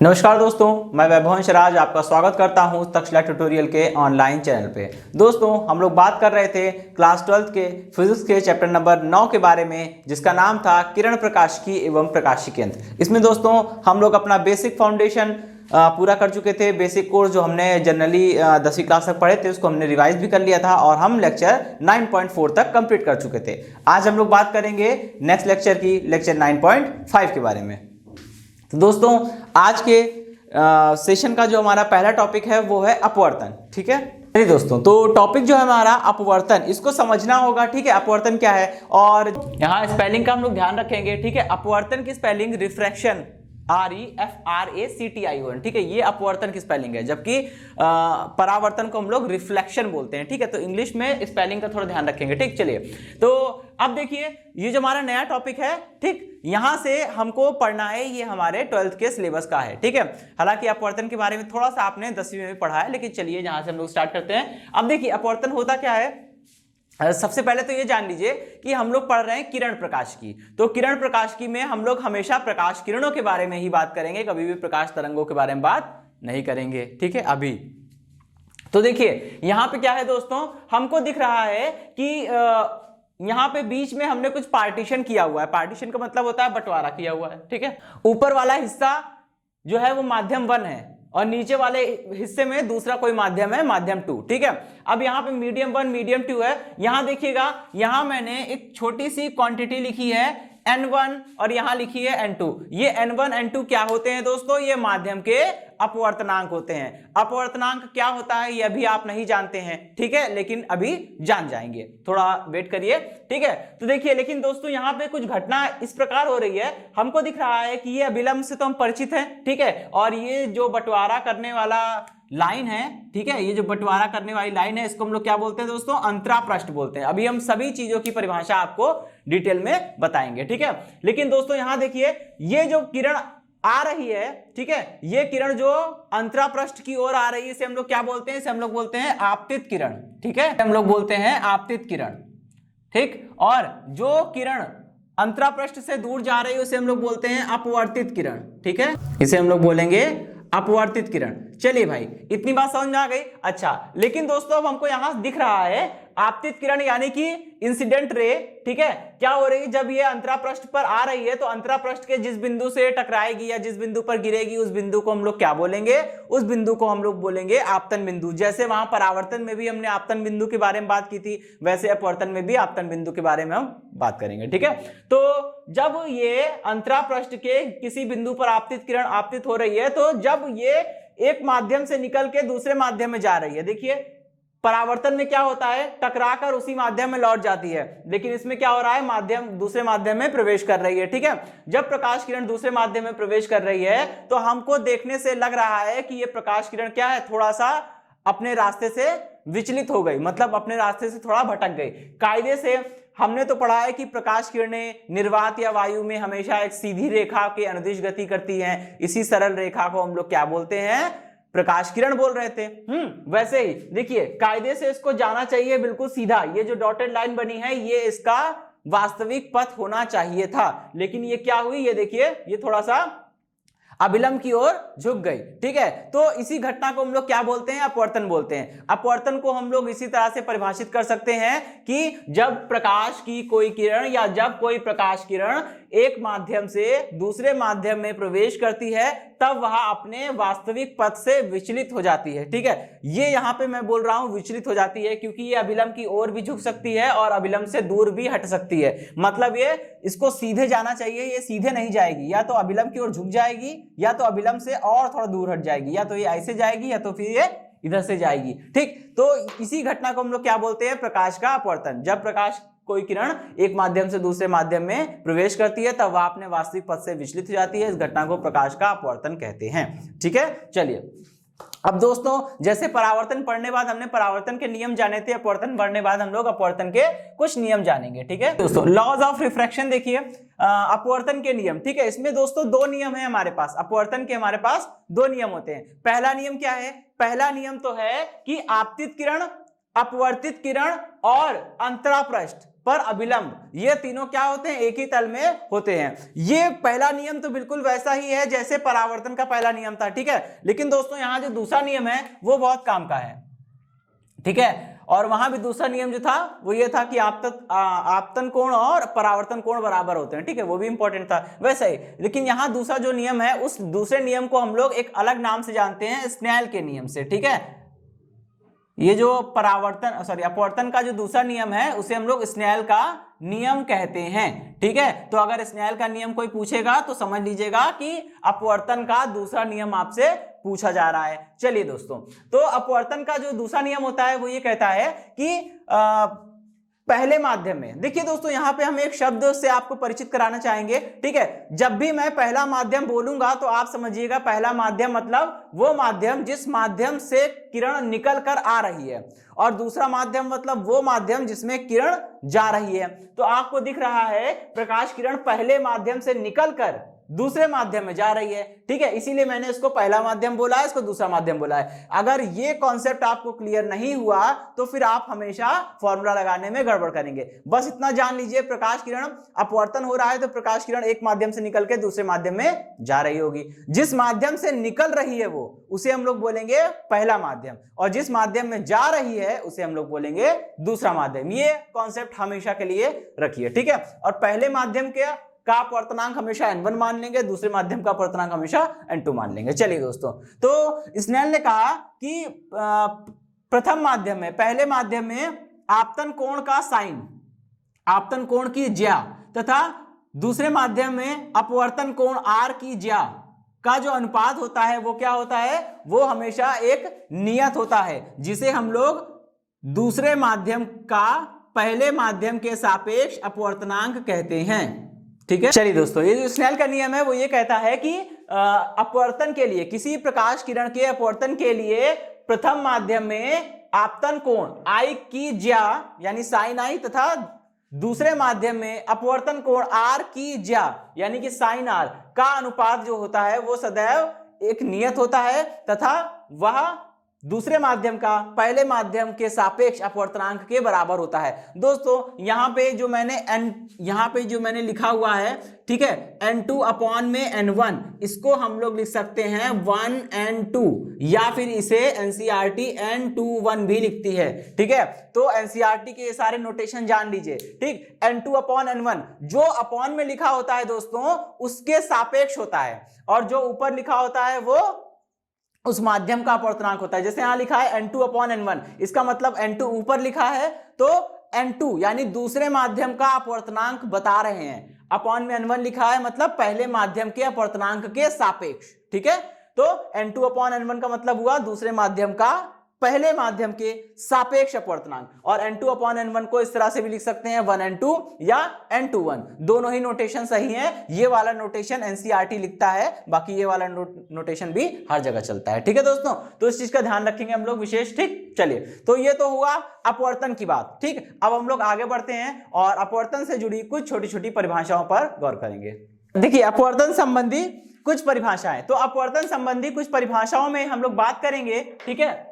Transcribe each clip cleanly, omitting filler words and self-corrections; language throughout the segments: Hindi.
नमस्कार दोस्तों, मैं वैभवंश राज आपका स्वागत करता हूं तक्षशिला ट्यूटोरियल के ऑनलाइन चैनल पे। दोस्तों, हम लोग बात कर रहे थे क्लास 12 के फिजिक्स के चैप्टर नंबर 9 के बारे में, जिसका नाम था किरण प्रकाशिकी एवं प्रकाशिकी यंत्र। इसमें दोस्तों हम लोग अपना बेसिक फाउंडेशन पूरा कर चुके थे। बेसिक कोर्स जो हमने जनरली 10वीं क्लास तक पढ़े थे उसको हमने रिवाइज भी कर लिया था और हम लेक्चर 9.4 तक कंप्लीट कर चुके थे। आज हम लोग बात करेंगे नेक्स्ट लेक्चर की, लेक्चर 9.5 के बारे में। तो दोस्तों, आज के सेशन का जो हमारा पहला टॉपिक है वो है अपवर्तन। ठीक है चलिए दोस्तों, तो टॉपिक जो है हमारा अपवर्तन, इसको समझना होगा। ठीक है, अपवर्तन क्या है और यहाँ स्पेलिंग का हम लोग ध्यान रखेंगे। ठीक है, अपवर्तन की स्पेलिंग रिफ्रैक्शन REFRACTION। ठीक है, ये अपवर्तन की स्पेलिंग है, जबकि परावर्तन को हम लोग रिफ्लेक्शन बोलते हैं। ठीक है, तो इंग्लिश में स्पेलिंग का थोड़ा ध्यान रखेंगे। ठीक, चलिए तो अब देखिए, ये जो हमारा नया टॉपिक है, ठीक, यहां से हमको पढ़ना है, ये हमारे 12th के सिलेबस का है। ठीक है, हालांकि अपवर्तन के बारे में थोड़ा सा आपने 10वीं में पढ़ा है, लेकिन चलिए यहां से हम लोग स्टार्ट करते हैं। अब देखिए, अपवर्तन होता क्या है। सबसे पहले तो ये जान लीजिए कि हम लोग पढ़ रहे हैं किरण प्रकाशिकी। तो किरण प्रकाशिकी में हम लोग हमेशा प्रकाश किरणों के बारे में ही बात करेंगे, कभी भी प्रकाश तरंगों के बारे में बात नहीं करेंगे। ठीक है, अभी तो देखिए यहां पे क्या है दोस्तों, हमको दिख रहा है कि यहां पे बीच में हमने कुछ पार्टीशन किया हुआ है। पार्टीशन का मतलब होता है बंटवारा किया हुआ है। ठीक है, ऊपर वाला हिस्सा जो है वो माध्यम 1 है और नीचे वाले हिस्से में दूसरा कोई माध्यम है, माध्यम 2। ठीक है, अब यहाँ पे मीडियम 1 मीडियम 2 है। यहां देखिएगा, यहां मैंने एक छोटी सी क्वांटिटी लिखी है N1 और यहां लिखी है N2। ये N1 N2 क्या होते हैं दोस्तों? ये माध्यम के अपवर्तनांक होते हैं। अपवर्तनांक क्या होता है ये अभी आप नहीं जानते हैं। ठीक है, लेकिन अभी जान जाएंगे, थोड़ा वेट करिए। ठीक है, तो देखिए, लेकिन दोस्तों यहाँ पे कुछ घटना इस प्रकार हो रही है, हमको दिख रहा है कि ये अभिलंब से तो हम परिचित हैं। ठीक है, और ये जो बंटवारा करने वाला लाइन है, ठीक है, ये जो बंटवारा करने वाली लाइन है, इसको हम लोग क्या बोलते हैं दोस्तों? अंतरापृष्ठ बोलते हैं। अभी हम सभी चीजों की परिभाषा आपको डिटेल में बताएंगे। ठीक है, लेकिन दोस्तों यहां देखिए, ये जो किरण आ रही है, ठीक है, ये किरण जो अंतरापृष्ठ की ओर आ रही है, इसे हम लोग क्या बोलते हैं? इसे हम लोग बोलते हैं आपतित किरण। ठीक है, हम लोग बोलते हैं आपतित किरण। ठीक, और जो किरण अंतरापृष्ठ से दूर जा रही है उसे हम लोग बोलते हैं अपवर्तित किरण। ठीक है, इसे हम लोग बोलेंगे अपवर्तित किरण। चलिए भाई, इतनी बात समझ में आ गई। अच्छा, लेकिन दोस्तों अब हमको यहां दिख रहा है आपतित किरण यानी कि इंसिडेंट रे। ठीक है, क्या हो रही है? जब ये अंतरापृष्ठ पर आ रही है तो अंतरापृष्ठ के जिस बिंदु से टकराएगी या जिस बिंदु पर गिरेगी, उस बिंदु को हम लोग क्या बोलेंगे? उस बिंदु को हम लोग बोलेंगे आपतन बिंदु। जैसे वहां परावर्तन में भी हमने आपतन बिंदु के बारे में बात की थी, वैसे अपवर्तन में भी आपतन बिंदु के बारे में हम बात करेंगे। ठीक है, तो जब ये अंतरापृष्ठ के किसी बिंदु पर आपतित किरण आपतित हो रही है, तो जब ये एक माध्यम से निकल के दूसरे माध्यम में जा रही है, देखिए परावर्तन में क्या होता है? टकराकर उसी माध्यम में लौट जाती है, लेकिन इसमें क्या हो रहा है? माध्यम दूसरे माध्यम में प्रवेश कर रही है। ठीक है, जब प्रकाश किरण दूसरे माध्यम में प्रवेश कर रही है तो हमको देखने से लग रहा है कि ये प्रकाश किरण क्या है, थोड़ा सा अपने रास्ते से विचलित हो गई, मतलब अपने रास्ते से थोड़ा भटक गई। कायदे से हमने तो पढ़ा है कि प्रकाश किरणें निर्वात या वायु में हमेशा एक सीधी रेखा के अनुदिश गति करती हैं। इसी सरल रेखा को हम लोग क्या बोलते हैं? प्रकाश किरण बोल रहे थे। वैसे ही देखिए, कायदे से इसको जाना चाहिए बिल्कुल सीधा। ये जो डॉटेड लाइन बनी है, ये इसका वास्तविक पथ होना चाहिए था, लेकिन ये क्या हुई? ये देखिए, ये थोड़ा सा अभिलंब की ओर झुक गई। ठीक है, तो इसी घटना को हम लोग क्या बोलते हैं? अपवर्तन बोलते हैं। अपवर्तन को हम लोग इसी तरह से परिभाषित कर सकते हैं कि जब प्रकाश की कोई किरण या जब कोई प्रकाश किरण एक माध्यम से दूसरे माध्यम में प्रवेश करती है, तब वह अपने वास्तविक पथ से विचलित हो जाती है। ठीक है, ये यहां पे मैं बोल रहा हूं विचलित हो जाती है, क्योंकि ये अभिलंब की ओर भी झुक सकती है और अभिलंब से दूर भी हट सकती है। मतलब ये इसको सीधे जाना चाहिए, ये सीधे नहीं जाएगी, या तो अभिलंब की ओर झुक जाएगी या तो अभिलंब से और थोड़ा दूर हट जाएगी, या तो ये ऐसे जाएगी या तो फिर ये इधर से जाएगी। ठीक, तो इसी घटना को हम लोग क्या बोलते हैं? प्रकाश का अपवर्तन। जब प्रकाश कोई किरण एक माध्यम से दूसरे माध्यम में प्रवेश करती है तब वह अपने वास्तविक पथ से विचलित हो जाती है। इस घटना को प्रकाश का अपवर्तन कहते हैं। ठीक है, चलिए अब दोस्तों, जैसे परावर्तन पढ़ने बाद हमने परावर्तन के नियम जाने थे, अपवर्तन पढ़ने बाद हम लोग अपवर्तन के कुछ नियम जानेंगे। ठीक है दोस्तों, लॉज ऑफ रिफ्रैक्शन देखिए, अपवर्तन के नियम। ठीक है, इसमें दोस्तों 2 नियम है हमारे पास। अपवर्तन के हमारे पास 2 नियम होते हैं। पहला नियम क्या है? पहला नियम तो है कि आपतित किरण अपवर्तित किरण और अंतरापृष्ठ पर अभिलंब, ये तीनों क्या होते हैं, एक ही तल में होते हैं। ये पहला नियम तो बिल्कुल वैसा ही है जैसे परावर्तन का पहला नियम था, ठीक है। लेकिन दोस्तों यहां जो दूसरा नियम है वो बहुत काम का है, ठीक है। और वहां भी दूसरा नियम जो था वो ये था कि आपतन कोण और परावर्तन कोण बराबर होते हैं, ठीक है, वो भी इंपॉर्टेंट था वैसे ही। लेकिन यहां दूसरा जो नियम है उस दूसरे नियम को हम लोग एक अलग नाम से जानते हैं, स्नेल के नियम से, ठीक है। ये जो अपवर्तन का जो दूसरा नियम है उसे हम लोग स्नेल का नियम कहते हैं, ठीक है। तो अगर स्नेल का नियम कोई पूछेगा तो समझ लीजिएगा कि अपवर्तन का दूसरा नियम आपसे पूछा जा रहा है। चलिए दोस्तों, तो अपवर्तन का जो दूसरा नियम होता है वो ये कहता है कि पहले माध्यम में, देखिए दोस्तों यहां पे हम एक शब्द से आपको परिचित कराना चाहेंगे, ठीक है। जब भी मैं पहला माध्यम बोलूंगा तो आप समझिएगा पहला माध्यम मतलब वो माध्यम जिस माध्यम से किरण निकल कर आ रही है, और दूसरा माध्यम मतलब वो माध्यम जिसमें किरण जा रही है। तो आपको दिख रहा है प्रकाश किरण पहले माध्यम से निकलकर दूसरे माध्यम में जा रही है, ठीक है, इसीलिए मैंने इसको पहला माध्यम बोला है, इसको दूसरा माध्यम बोला है। अगर ये कॉन्सेप्ट आपको क्लियर नहीं हुआ तो फिर आप हमेशा फॉर्मूला लगाने में गड़बड़ करेंगे। बस इतना जान लीजिए, प्रकाश किरण अपवर्तन हो रहा है तो प्रकाश किरण एक माध्यम से निकल के दूसरे माध्यम में जा रही होगी। जिस माध्यम से निकल रही है वो उसे हम लोग बोलेंगे पहला माध्यम, और जिस माध्यम में जा रही है उसे हम लोग बोलेंगे दूसरा माध्यम। ये कॉन्सेप्ट हमेशा के लिए रखिए, ठीक है। और पहले माध्यम का अपवर्तनांक हमेशा n1 मान लेंगे, दूसरे माध्यम का अपवर्तनांक हमेशा n2 मान लेंगे। चलिए दोस्तों, तो स्नेल ने कहा कि प्रथम माध्यम में, पहले माध्यम में आपतन कोण का साइन, आपतन कोण की ज्या, तथा दूसरे माध्यम में अपवर्तन कोण r की ज्या का जो अनुपात होता है वो क्या होता है, वो हमेशा एक नियत होता है, जिसे हम लोग दूसरे माध्यम का पहले माध्यम के सापेक्ष अपवर्तनांक कहते हैं, ठीक है। चलिए दोस्तों, ये जो स्नेल का नियम है वो ये कहता है कि अपवर्तन के लिए, किसी प्रकाश किरण के अपवर्तन के लिए प्रथम माध्यम में आपतन कोण I की ज्या यानी साइन I, तथा दूसरे माध्यम में अपवर्तन कोण R की ज्या यानी कि साइन R का अनुपात जो होता है वो सदैव एक नियत होता है, तथा वह दूसरे माध्यम का पहले माध्यम के सापेक्ष अपवर्तनांक के बराबर होता है। दोस्तों यहाँ पे जो मैंने लिखा हुआ है, ठीक है, n2 अपॉन में n1, इसको हम लोग लिख सकते हैं 1n2, या फिर इसे एनसीईआरटी n21 भी लिखती है, ठीक है। तो एनसीईआरटी के ये सारे नोटेशन जान लीजिए, ठीक। n2 अपॉन n1 जो अपॉन में लिखा होता है दोस्तों उसके सापेक्ष होता है, और जो ऊपर लिखा होता है वो उस माध्यम का अपवर्तनांक होता है। जैसे यहां लिखा है n2 अपॉन n1, इसका मतलब n2 ऊपर लिखा है तो n2 यानी दूसरे माध्यम का अपवर्तनांक बता रहे हैं, अपॉन में n1 लिखा है मतलब पहले माध्यम के अपवर्तनांक के सापेक्ष, ठीक है। तो n2 अपॉन n1 का मतलब हुआ दूसरे माध्यम का पहले माध्यम के सापेक्ष अपवर्तनांक, और n2 अपॉन n1 को इस तरह से भी लिख सकते हैं 1n2 या n21, दोनों ही नोटेशन सही है। ये वाला नोटेशन एनसीईआरटी लिखता है, बाकी ये वाला नोटेशन भी हर जगह चलता है, ठीक है दोस्तों। तो इस चीज का ध्यान रखेंगे हम लोग विशेष, ठीक। चलिए, तो ये तो हुआ अपवर्तन की बात, ठीक। अब हम लोग आगे बढ़ते हैं और अपवर्तन से जुड़ी कुछ छोटी छोटी परिभाषाओं पर गौर करेंगे। देखिए, अपवर्तन संबंधी कुछ परिभाषाएं, तो अपवर्तन संबंधी कुछ परिभाषाओं में हम लोग बात करेंगे, ठीक है।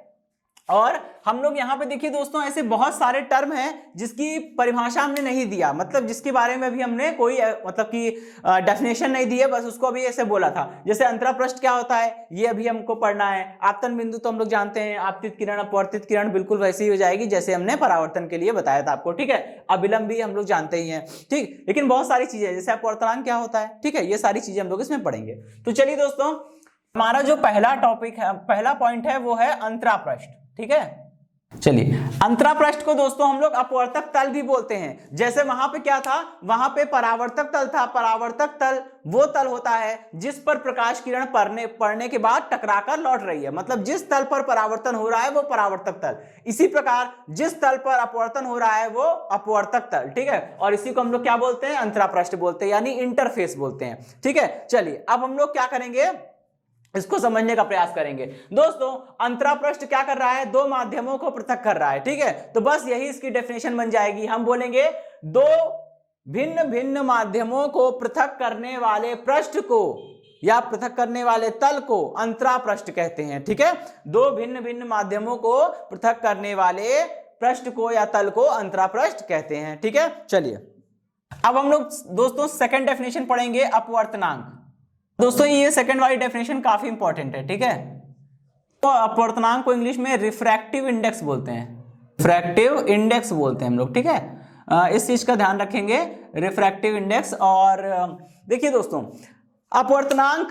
और हम लोग यहाँ पे देखिए दोस्तों ऐसे बहुत सारे टर्म हैं जिसकी परिभाषा हमने नहीं दिया, मतलब जिसके बारे में भी हमने कोई मतलब कि डेफिनेशन नहीं दी है, बस उसको अभी ऐसे बोला था। जैसे अंतरापृष्ठ क्या होता है ये अभी हमको पढ़ना है। आपतन बिंदु तो हम लोग जानते हैं, आपतित किरण अपवर्तित किरण बिल्कुल वैसी ही हो जाएगी जैसे हमने परावर्तन के लिए बताया था आपको, ठीक है। अभिलंब भी हम लोग जानते ही हैं, ठीक। लेकिन बहुत सारी चीजें जैसे अपवर्तनांक क्या होता है, ठीक है, ये सारी चीजें हम लोग इसमें पढ़ेंगे। तो चलिए दोस्तों, हमारा जो पहला टॉपिक है, पहला पॉइंट है वो है अंतरापृष्ठ, ठीक है। चलिए, अंतरापृष्ठ को दोस्तों हम लोग अपवर्तक तल भी बोलते हैं। जैसे वहां पे क्या था, वहां पे परावर्तक तल था। परावर्तक तल वो तल होता है जिस पर प्रकाश किरण पड़ने के बाद टकराकर लौट रही है, मतलब जिस तल पर परावर्तन हो रहा है वो परावर्तक तल। इसी प्रकार जिस तल पर अपवर्तन हो रहा है वो अपवर्तक तल, ठीक है। और इसी को हम लोग क्या बोलते हैं, अंतरापृष्ठ बोलते हैं, यानी इंटरफेस बोलते हैं, ठीक है। चलिए, अब हम लोग क्या करेंगे, इसको समझने का प्रयास करेंगे। दोस्तों, अंतरापृष्ठ क्या कर रहा है, दो माध्यमों को पृथक कर रहा है, ठीक है। तो बस यही इसकी डेफिनेशन बन जाएगी। हम बोलेंगे दो भिन्न भिन्न माध्यमों को पृथक करने वाले पृष्ठ को या पृथक करने वाले तल को अंतरापृष्ठ कहते हैं, ठीक है। दो भिन्न भिन्न माध्यमों को पृथक करने वाले पृष्ठ को या तल को अंतरा पृष्ठ कहते हैं। ठीक है, चलिए अब हम लोग दोस्तों सेकंड डेफिनेशन पढ़ेंगे, अपवर्तनांक। दोस्तों ये सेकंड वाली डेफिनेशन काफी इंपॉर्टेंट है। ठीक है, तो अपवर्तनांक को इंग्लिश में रिफ्रैक्टिव इंडेक्स बोलते हैं, रिफ्रैक्टिव इंडेक्स बोलते हैं हम लोग। ठीक है, इस चीज का ध्यान रखेंगे, रिफ्रैक्टिव इंडेक्स। और देखिए दोस्तों, अपवर्तनांक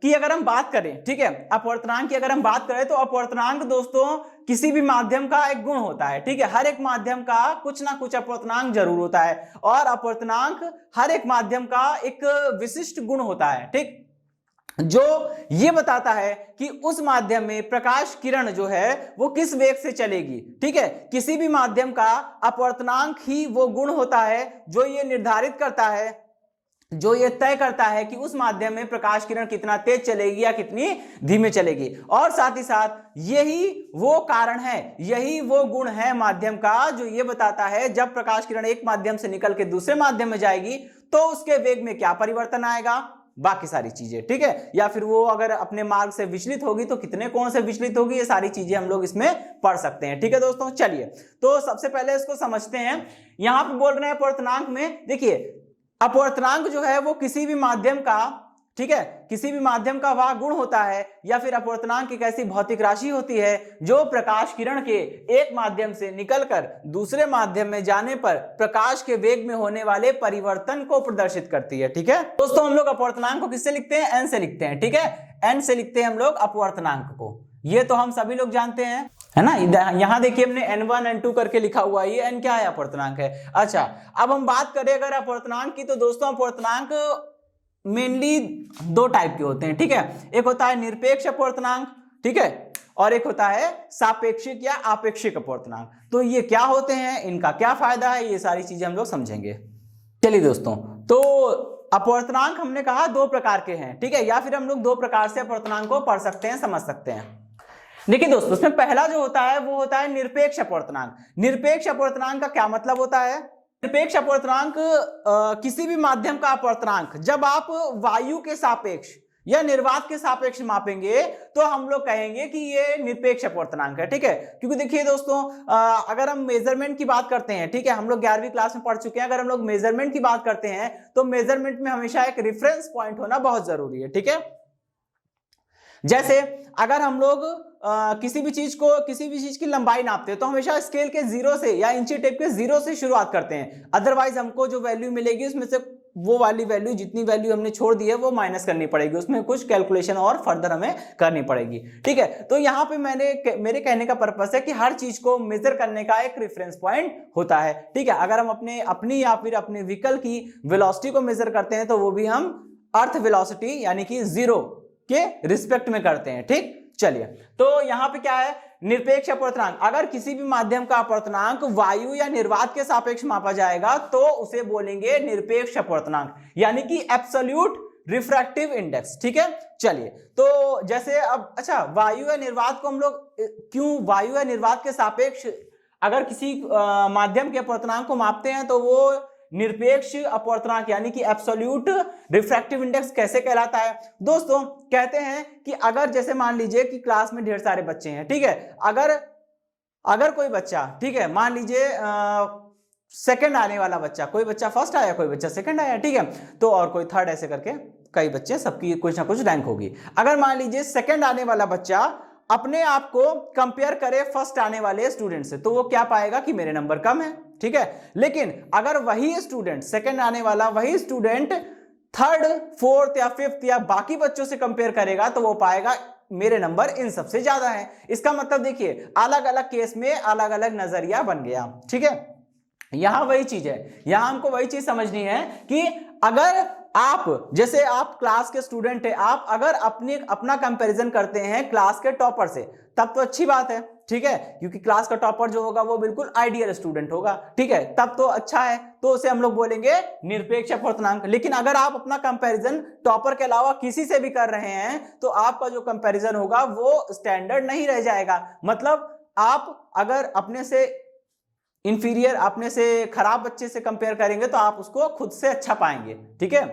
की अगर हम बात करें, ठीक है, अपवर्तनांक की अगर हम बात करें तो अपवर्तनांक दोस्तों किसी भी माध्यम का एक गुण होता है। ठीक है, हर एक माध्यम का कुछ ना कुछ अपवर्तनांक जरूर होता है, और अपवर्तनांक हर एक माध्यम का एक विशिष्ट गुण होता है। ठीक, जो ये बताता है कि उस माध्यम में प्रकाश किरण जो है वो किस वेग से चलेगी। ठीक है, किसी भी माध्यम का अपवर्तनांक ही वो गुण होता है जो ये निर्धारित करता है, जो ये तय करता है कि उस माध्यम में प्रकाश किरण कितना तेज चलेगी या कितनी धीमे चलेगी। और साथ ही साथ यही वो कारण है, यही वो गुण है माध्यम का जो ये बताता है जब प्रकाश किरण एक माध्यम से निकल के दूसरे माध्यम में जाएगी तो उसके वेग में क्या परिवर्तन आएगा, बाकी सारी चीजें। ठीक है, या फिर वो अगर अपने मार्ग से विचलित होगी तो कितने कोण से विचलित होगी, ये सारी चीजें हम लोग इसमें पढ़ सकते हैं। ठीक है दोस्तों, चलिए तो सबसे पहले इसको समझते हैं। यहां पे बोल रहे हैं अपवर्तनांक में, देखिए अपवर्तनांक जो है वो किसी भी माध्यम का, ठीक है, किसी भी माध्यम का वह गुण होता है, या फिर अपवर्तनांक एक ऐसी भौतिक राशि होती है जो प्रकाश किरण के एक माध्यम से निकलकर दूसरे माध्यम में जाने पर प्रकाश के वेग में होने वाले परिवर्तन को प्रदर्शित करती है। ठीक है दोस्तों, हम लोग अपवर्तनांक को किससे लिखते हैं, एन से लिखते हैं। ठीक है, एन से लिखते हैं हम लोग अपवर्तनांक को, ये तो हम सभी लोग जानते हैं, है ना। यहां देखिए हमने n1 n2 करके लिखा हुआ है, ये n क्या है, अपवर्तनांक है। अच्छा, अब हम बात करें अगर अपवर्तनांक की, तो दोस्तों अपवर्तनांक मेनली दो टाइप के होते हैं। ठीक है, एक होता है निरपेक्ष अपवर्तनांक, ठीक है, और एक होता है सापेक्षिक या आपेक्षिक अपवर्तनांक। तो ये क्या होते हैं, इनका क्या फायदा है, ये सारी चीजें हम लोग समझेंगे। चलिए दोस्तों, तो अपवर्तनांक हमने कहा दो प्रकार के हैं। ठीक है, या फिर हम लोग दो प्रकार से अपवर्तनांक को पढ़ सकते हैं, समझ सकते हैं। देखिए दोस्तों, उसमें पहला जो होता है वो होता है निरपेक्ष अपवर्तनांक। निरपेक्ष अपवर्तनांक का क्या मतलब होता है, निरपेक्ष अपवर्तनांक किसी भी माध्यम का अपवर्तनांक जब आप वायु के सापेक्ष या निर्वात के सापेक्ष मापेंगे तो हम लोग कहेंगे कि ये निरपेक्ष अपवर्तनांक है। ठीक है, क्योंकि देखिए दोस्तों, अगर हम मेजरमेंट की बात करते हैं, ठीक है, हम लोग 11वीं क्लास में पढ़ चुके हैं, अगर हम लोग मेजरमेंट की बात करते हैं तो मेजरमेंट में हमेशा एक रेफरेंस पॉइंट होना बहुत जरूरी है। ठीक है, जैसे अगर हम लोग किसी भी चीज की लंबाई नापते हैं तो हमेशा स्केल के 0 से या इंची टेप के 0 से शुरुआत करते हैं, अदरवाइज हमको जो वैल्यू मिलेगी उसमें से वो वाली वैल्यू, जितनी वैल्यू हमने छोड़ दी है वो माइनस करनी पड़ेगी, उसमें कुछ कैलकुलेशन और फर्दर हमें करनी पड़ेगी। ठीक है, तो यहाँ पे मेरे कहने का पर्पस है कि हर चीज को मेजर करने का एक रेफरेंस पॉइंट होता है। ठीक है, अगर हम अपनी या फिर अपने व्हीकल की वेलोसिटी को मेजर करते हैं तो वो भी हम अर्थ वेलोसिटी यानी कि 0 के रिस्पेक्ट में करते हैं। ठीक, चलिए तो यहां पे क्या है, निरपेक्ष अपवर्तनांक, अगर किसी भी माध्यम का अपवर्तनांक वायु या निर्वात के सापेक्ष मापा जाएगा तो उसे बोलेंगे निरपेक्ष अपवर्तनांक, यानी कि एब्सोल्यूट रिफ्रैक्टिव इंडेक्स। ठीक है, चलिए तो जैसे अब अच्छा, वायु या निर्वात को हम लोग क्यों वायु या निर्वात के सापेक्ष अगर किसी माध्यम के अपवर्तनांक को मापते हैं तो वो निरपेक्ष अपवर्तनांक यानी कि एब्सोल्यूट रिफ्रैक्टिव इंडेक्स कैसे कहलाता है दोस्तों, कहते हैं कि अगर जैसे मान लीजिए कि क्लास में ढेर सारे बच्चे हैं, ठीक है, अगर कोई बच्चा, ठीक है, मान लीजिए सेकंड आने वाला बच्चा, कोई बच्चा फर्स्ट आया, कोई बच्चा सेकंड आया, ठीक है, तो और कोई थर्ड, ऐसे करके कई बच्चे, सबकी कुछ ना कुछ रैंक होगी। अगर मान लीजिए सेकंड आने वाला बच्चा अपने आप को कंपेयर करे फर्स्ट आने वाले स्टूडेंट से, तो वो क्या पाएगा कि मेरे नंबर कम है। ठीक है, लेकिन अगर वही स्टूडेंट, सेकंड आने वाला वही स्टूडेंट थर्ड, फोर्थ या फिफ्थ या बाकी बच्चों से कंपेयर करेगा तो वो पाएगा मेरे नंबर इन सबसे ज्यादा है। इसका मतलब देखिए, अलग अलग केस में अलग अलग नजरिया बन गया। ठीक है, यहां वही चीज है, यहां हमको वही चीज समझनी है कि अगर आप, जैसे आप क्लास के स्टूडेंट है, आप अगर अपना कंपैरिजन करते हैं क्लास के टॉपर से, तब तो अच्छी बात है। ठीक है, क्योंकि क्लास का टॉपर जो होगा वो बिल्कुल आइडियल स्टूडेंट होगा। ठीक है, तब तो अच्छा है, तो उसे हम लोग बोलेंगे निरपेक्ष अपवर्तनांक। लेकिन अगर आप अपना कंपैरिजन टॉपर के अलावा किसी से भी कर रहे हैं तो आपका जो कंपैरिजन होगा वो स्टैंडर्ड नहीं रह जाएगा। मतलब आप अगर अपने से इंफीरियर, अपने से खराब बच्चे से कंपेयर करेंगे तो आप उसको खुद से अच्छा पाएंगे। ठीक है,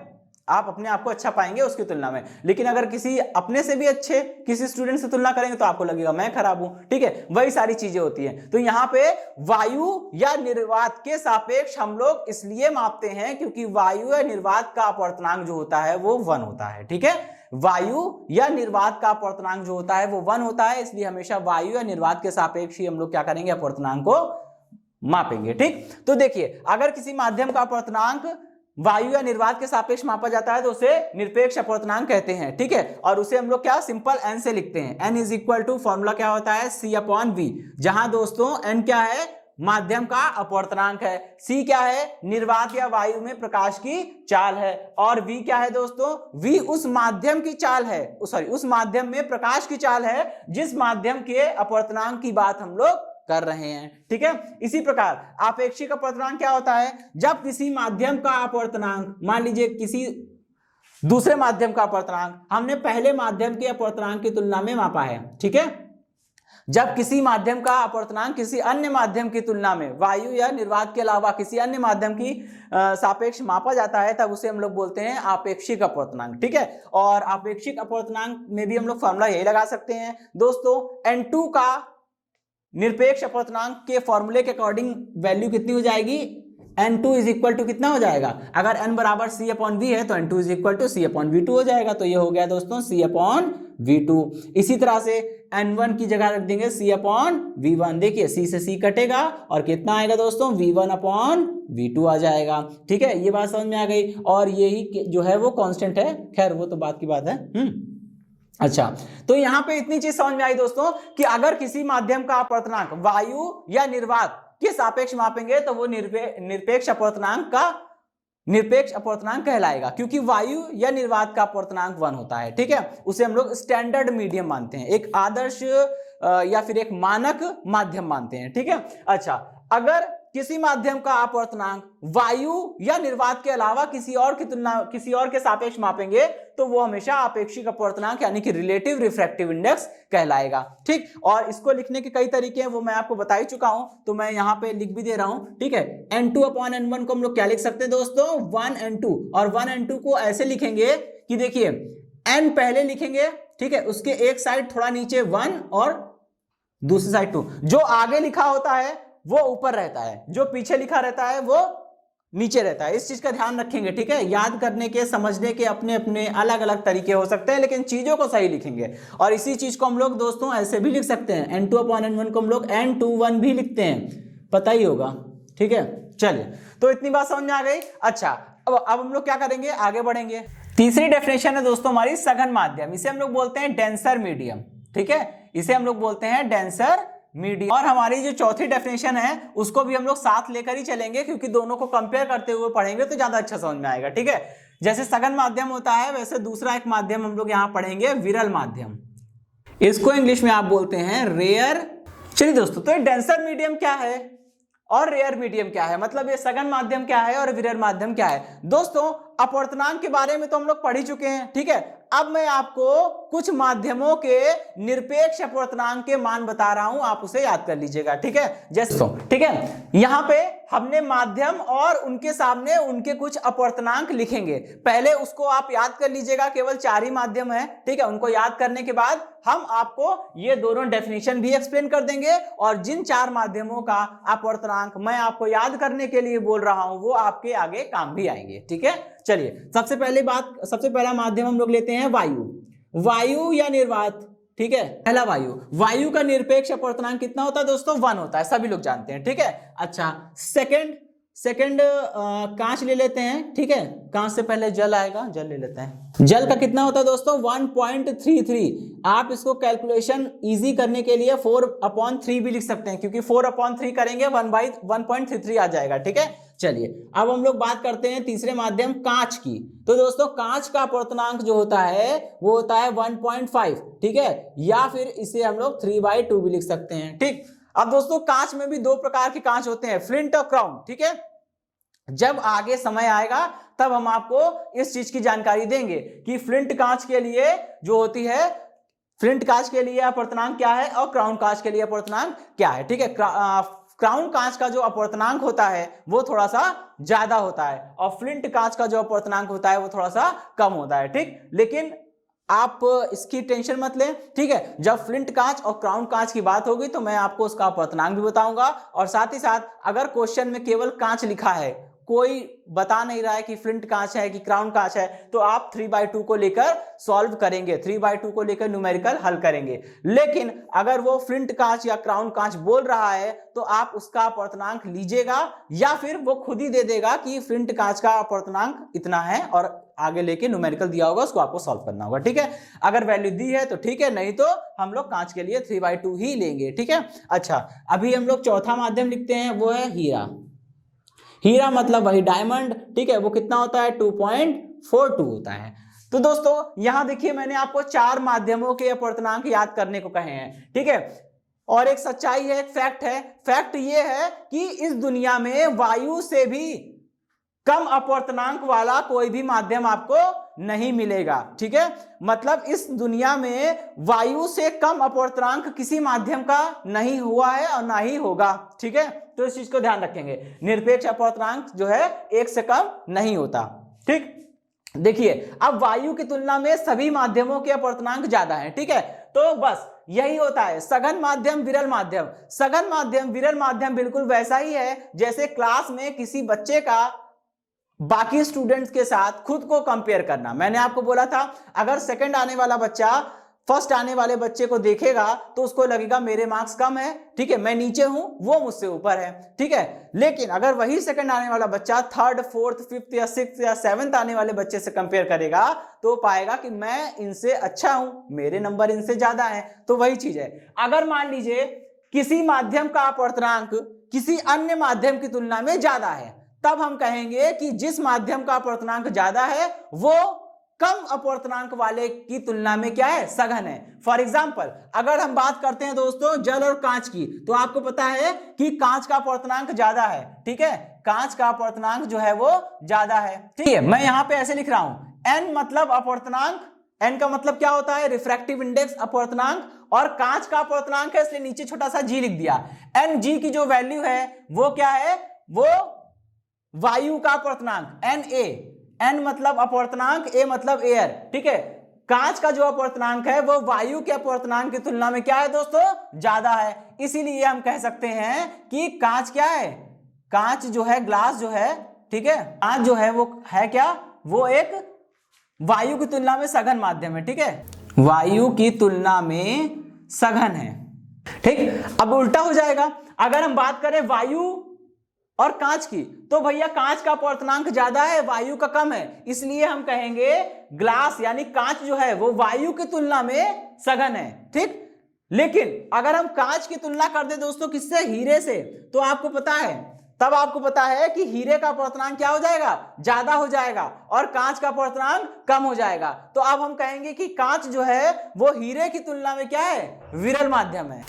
आप अपने आप को अच्छा पाएंगे उसकी तुलना में। लेकिन अगर किसी अपने से भी अच्छे किसी स्टूडेंट से तुलना करेंगे तो आपको लगेगा मैं खराब हूं, ठीक है, वही सारी चीजें होती हैं। तो यहाँ पे वायु या निर्वात के सापेक्ष हम लोग इसलिए मापते हैं क्योंकि वायु या निर्वात का अपवर्तनांक जो होता है वो 1 होता है, ठीक है, वायु या निर्वात का अपवर्तनांक जो होता है वो 1 होता है, इसलिए हमेशा वायु या निर्वात के सापेक्ष ही हम लोग क्या करेंगे, अपवर्तनांक को मापेंगे, ठीक। तो देखिए अगर किसी माध्यम का अपवर्तनांक वायु या निर्वात के सापेक्ष मापा जाता है तो उसे निरपेक्ष अपवर्तनांक कहते हैं, ठीक है, और उसे हम लोग क्या सिंपल n से लिखते हैं। n is equal to formula क्या होता है, c/v, जहां दोस्तों n क्या है, माध्यम का अपवर्तनांक है, c क्या है, निर्वात या वायु में प्रकाश की चाल है, और v क्या है दोस्तों, v उस माध्यम की चाल है, सॉरी उस माध्यम में प्रकाश की चाल है जिस माध्यम के अपवर्तनांक की बात हम लोग कर रहे हैं, ठीक है। इसी प्रकार आपेक्षिक अपवर्तनांक क्या होता है, जब किसी माध्यम का अपवर्तनांक, मान लीजिए किसी दूसरे माध्यम का अपवर्तनांक हमने पहले माध्यम के अपवर्तनांक की तुलना में मापा है, ठीक है, जब किसी माध्यम का अपवर्तनांक किसी अन्य माध्यम की तुलना में वायु या निर्वात के अलावा किसी अन्य माध्यम की सापेक्ष मापा जाता है तब उसे हम लोग बोलते हैं आपेक्षिक अपवर्तनांक, ठीक है। और आपेक्षिक अपवर्तनांक में भी हम लोग फॉर्मूला यही लगा सकते हैं दोस्तों, n2 का निरपेक्ष अपवर्तनांक के फॉर्मूले के अकॉर्डिंग वैल्यू कितनी हो जाएगी, n2 इज इक्वल टू कितना हो जाएगा, अगर n बराबर c/v है तो n2 is equal to c/v2 हो जाएगा, तो ये हो गया दोस्तों c/v2। इसी तरह से n1 की जगह रख देंगे c/v1, देखिए c से c कटेगा और कितना आएगा दोस्तों, v1/v2 आ जाएगा, ठीक है, ये बात समझ में आ गई। और यही जो है वो कांस्टेंट है, खैर वो तो बात की बात है। अच्छा, तो यहां पे इतनी चीज समझ में आई दोस्तों कि अगर किसी माध्यम का अपवर्तनांक वायु या निर्वात के सापेक्ष मापेंगे तो वो निरपेक्ष अपवर्तनांक कहलाएगा, क्योंकि वायु या निर्वात का अपवर्तनांक 1 होता है, ठीक है, उसे हम लोग स्टैंडर्ड मीडियम मानते हैं, एक आदर्श या फिर एक मानक माध्यम मानते हैं, ठीक है। अच्छा, अगर किसी माध्यम का अपवर्तनांक वायु या निर्वात के अलावा किसी और के सापेक्ष मापेंगे तो वो हमेशा आपेक्षिक अपवर्तनांक यानी कि रिलेटिव रिफ्रैक्टिव इंडेक्स कहलाएगा, ठीक। और इसको लिखने के कई तरीके हैं, वो मैं आपको बता ही चुका हूं, तो मैं यहां पे लिख भी दे रहा हूं, ठीक है। n2/n1 को हम लोग क्या लिख सकते हैं दोस्तों, 1n2, और 1n2 को ऐसे लिखेंगे कि देखिए n पहले लिखेंगे, ठीक है, उसके एक साइड थोड़ा नीचे 1 और दूसरी साइड 2, जो आगे लिखा होता है वो ऊपर रहता है, जो पीछे लिखा रहता है वो नीचे रहता है, इस चीज का ध्यान रखेंगे, ठीक है। याद करने के समझने के अपने अपने अलग अलग तरीके हो सकते हैं, लेकिन चीजों को सही लिखेंगे। और इसी चीज को हम लोग दोस्तों ऐसे भी लिख सकते हैं, n2/n1 को हम लोग n21 भी लिखते हैं, पता ही होगा, ठीक है। चलिए, तो इतनी बात समझ में आ गई। अच्छा, अब हम लोग क्या करेंगे, आगे बढ़ेंगे। तीसरी डेफिनेशन है दोस्तों हमारी सघन माध्यम, इसे हम लोग बोलते हैं डेंसर मीडियम, ठीक है, इसे हम लोग बोलते हैं डेंसर मीडियम। और हमारी जो चौथी डेफिनेशन है उसको भी हम लोग साथ लेकर ही चलेंगे, क्योंकि दोनों को कंपेयर करते हुए पढ़ेंगे तो ज्यादा अच्छा समझ में आएगा, ठीक है। जैसे सघन माध्यम होता है वैसे दूसरा एक माध्यम हम लोग यहाँ पढ़ेंगे, विरल माध्यम, इसको इंग्लिश में आप बोलते हैं रेयर। चलिए दोस्तों, तो डेंसर मीडियम क्या है और रेयर मीडियम क्या है, मतलब ये सघन माध्यम क्या है और विरल माध्यम क्या है। दोस्तों अपवर्तनांक के बारे में तो हम लोग पढ़ ही चुके हैं, ठीक है। अब मैं आपको कुछ माध्यमों के निरपेक्ष अपवर्तनांक के मान बता रहा हूं, आप उसे याद कर लीजिएगा, ठीक है। जैसे ठीक है, यहां पे हमने माध्यम और उनके सामने उनके कुछ अपवर्तनांक लिखेंगे, पहले उसको आप याद कर लीजिएगा, केवल 4 ही माध्यम है, ठीक है। उनको याद करने के बाद हम आपको ये दोनों डेफिनेशन भी एक्सप्लेन कर देंगे, और जिन 4 माध्यमों का अपवर्तनांक मैं आपको याद करने के लिए बोल रहा हूं वो आपके आगे काम भी आएंगे, ठीक है। चलिए, सबसे पहला माध्यम हम लोग लेते हैं वायु या निर्वात, ठीक है। पहला वायु का निरपेक्ष अपवर्तनांक कितना होता है दोस्तों, 1 होता है, सभी लोग जानते हैं, ठीक है। अच्छा, सेकंड कांच ले लेते हैं, ठीक है, कांच से पहले जल आएगा, जल ले लेते हैं। जल का कितना होता है दोस्तों, 1.33। आप इसको कैलकुलेशन इजी करने के लिए 4/3 भी लिख सकते हैं, क्योंकि 4/3 करेंगे 1/1.33 आ जाएगा, ठीक है। चलिए, अब हम लोग बात करते हैं तीसरे माध्यम कांच की। तो दोस्तों कांच का अपवर्तनांक जो होता है वो होता है 1.5, ठीक है, या फिर इसे हम लोग 3/2 भी लिख सकते हैं, ठीक। अब दोस्तों कांच में भी 2 प्रकार के कांच होते हैं, फ्लिंट और क्राउन, ठीक है। जब आगे समय आएगा तब हम आपको इस चीज की जानकारी देंगे कि फ्लिंट कांच के लिए जो होती है, फ्लिंट कांच के लिए अपवर्तनांक क्या है और क्राउन कांच के लिए अपवर्तनांक क्या है, ठीक है। क्राउन कांच का जो अपवर्तनांक होता है वो थोड़ा सा ज्यादा होता है और फ्लिंट कांच का जो अपवर्तनांक होता है वो थोड़ा सा कम होता है। ठीक, लेकिन आप इसकी टेंशन मत लें, ठीक है। जब फ्लिंट कांच और क्राउन कांच की बात होगी तो मैं आपको उसका अपवर्तनांक भी बताऊंगा, और साथ ही साथ अगर क्वेश्चन में केवल कांच लिखा है, कोई बता नहीं रहा है कि फ्लिंट कांच है कि क्राउन कांच है, तो आप 3/2 को लेकर सॉल्व करेंगे, 3/2 को लेकर न्यूमेरिकल हल करेंगे। लेकिन अगर वो फ्लिंट कांच या क्राउन कांच बोल रहा है तो आप उसका अपवर्तनांक लीजिएगा, या फिर वो खुद ही दे देगा कि फ्लिंट कांच का अपवर्तनांक इतना है और आगे लेके न्यूमेरिकल दिया होगा, उसको आपको सॉल्व करना होगा। ठीक है, अगर वैल्यू दी है तो ठीक है, नहीं तो हम लोग कांच के लिए 3/2 ही लेंगे। ठीक है, अच्छा अभी हम लोग चौथा माध्यम लिखते हैं, वो है हीरा। हीरा मतलब वही डायमंड, ठीक है, वो कितना होता है 2.42 होता है। तो दोस्तों यहां देखिए मैंने आपको 4 माध्यमों के अपवर्तनांक याद करने को कहे हैं, ठीक है। और एक सच्चाई है, एक फैक्ट है, फैक्ट ये है कि इस दुनिया में वायु से भी कम अपवर्तनांक वाला कोई भी माध्यम आपको नहीं मिलेगा। ठीक है, मतलब इस दुनिया में वायु से कम अपवर्तनांक किसी माध्यम का नहीं हुआ है और ना ही होगा। ठीक है, तो इस चीज को ध्यान रखेंगे, निरपेक्ष अपवर्तनांक जो है 1 से कम नहीं होता। ठीक, देखिए अब वायु की तुलना में सभी माध्यमों के अपवर्तनांक ज्यादा है। ठीक है, तो बस यही होता है सघन माध्यम विरल माध्यम। सघन माध्यम विरल माध्यम बिल्कुल वैसा ही है जैसे क्लास में किसी बच्चे का बाकी स्टूडेंट्स के साथ खुद को कंपेयर करना। मैंने आपको बोला था अगर सेकंड आने वाला बच्चा फर्स्ट आने वाले बच्चे को देखेगा तो उसको लगेगा मेरे मार्क्स कम है, ठीक है, मैं नीचे हूं, वो मुझसे ऊपर है। ठीक है, लेकिन अगर वही सेकंड आने वाला बच्चा थर्ड, फोर्थ, फिफ्थ या सिक्स्थ या सेवंथ आने वाले बच्चे से कंपेयर करेगा तो पाएगा कि मैं इनसे अच्छा हूं, मेरे नंबर इनसे ज्यादा है। तो वही चीज है, अगर मान लीजिए किसी माध्यम का अपवर्तनांक किसी अन्य माध्यम की तुलना में ज्यादा है, तब हम कहेंगे कि जिस माध्यम का अपवर्तनांक ज्यादा है वो कम अपवर्तनांक वाले की तुलना में क्या है, सघन है। फॉर एग्जाम्पल अगर हम बात करते हैं दोस्तों जल और कांच की, तो आपको पता है कि कांच का अपवर्तनांक ज्यादा है। ठीक है, कांच का अपवर्तनांक जो है वो ज्यादा है। ठीक है, मैं यहां पे ऐसे लिख रहा हूं, एन मतलब अपवर्तनांक, एन का मतलब क्या होता है, रिफ्रैक्टिव इंडेक्स अपवर्तनांक, और कांच का अपवर्तनांक है इसलिए नीचे छोटा सा जी लिख दिया। एन जी की जो वैल्यू है वो क्या है, वो वायु का अपवर्तनांक एन ए, एन मतलब अपवर्तनांक, ए मतलब एयर। ठीक है, कांच का जो अपवर्तनांक है वो वायु के अपवर्तनांक की तुलना में क्या है दोस्तों, ज्यादा है। इसीलिए हम कह सकते हैं कि कांच क्या है, कांच जो है, ग्लास जो है, ठीक है, कांच जो है वो है क्या, वो एक वायु की तुलना में सघन माध्यम है। ठीक है, वायु की तुलना में सघन है। ठीक, अब उल्टा हो जाएगा, अगर हम बात करें वायु और कांच की, तो भैया कांच का अपवर्तनांक ज्यादा है, वायु का कम है, इसलिए हम कहेंगे ग्लास यानी कांच जो है वो वायु की तुलना में सघन है। ठीक, लेकिन अगर हम कांच की तुलना कर दे दोस्तों किससे, हीरे से, तो आपको पता है, तब आपको पता है कि हीरे का अपवर्तनांक क्या हो जाएगा, ज्यादा हो जाएगा, और कांच का अपवर्तनांक कम हो जाएगा। तो अब हम कहेंगे कि कांच जो है वो हीरे की तुलना में क्या है, विरल माध्यम है।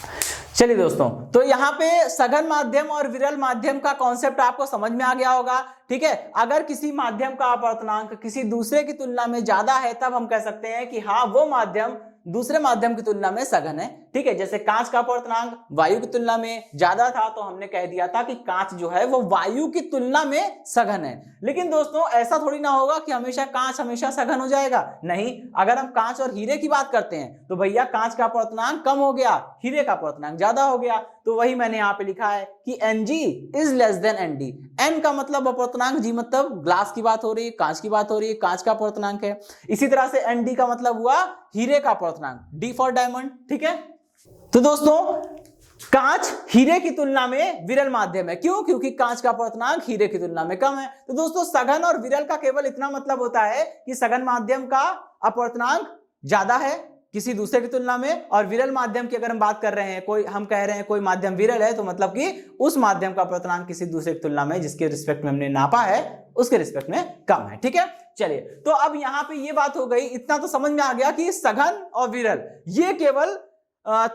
चलिए दोस्तों, तो यहाँ पे सघन माध्यम और विरल माध्यम का कॉन्सेप्ट आपको समझ में आ गया होगा। ठीक है, अगर किसी माध्यम का अपवर्तनांक किसी दूसरे की तुलना में ज्यादा है तब हम कह सकते हैं कि हाँ वो माध्यम दूसरे माध्यम की तुलना में सघन है। ठीक है, जैसे कांच का अपवर्तनांक वायु की तुलना में ज्यादा था तो हमने कह दिया था कि कांच जो है वो वायु की तुलना में सघन है। लेकिन दोस्तों ऐसा थोड़ी ना होगा कि हमेशा कांच हमेशा सघन हो जाएगा, नहीं। अगर हम कांच और हीरे की बात करते हैं तो भैया कांच का अपवर्तनांक कम हो गया, हीरे का अपवर्तनांक ज्यादा हो गया। तो वही मैंने यहाँ पे लिखा है कि Ng is less then Nd। N का मतलब अपवर्तनांक, जी मतलब ग्लास की बात हो रही है, कांच की बात हो रही है, कांच का अपवर्तनांक है। इसी तरह से Nd का मतलब हुआ हीरे का अपवर्तनांक, D फॉर डायमंड। ठीक है, तो दोस्तों कांच हीरे की तुलना में विरल माध्यम है, क्यों, क्योंकि कांच का अपवर्तनांक हीरे की तुलना में कम है। तो दोस्तों सघन और विरल का केवल इतना मतलब होता है कि सघन माध्यम का अपवर्तनांक ज्यादा है किसी दूसरे की तुलना में, और विरल माध्यम की अगर हम बात कर रहे हैं, कोई हम कह रहे हैं कोई माध्यम विरल है तो मतलब कि उस माध्यम का अपवर्तनांक किसी दूसरे की तुलना में जिसके रिस्पेक्ट में हमने नापा है उसके रिस्पेक्ट में कम है। ठीक है, चलिए तो अब यहाँ पे ये बात हो गई, इतना तो समझ में आ गया कि सघन और विरल ये केवल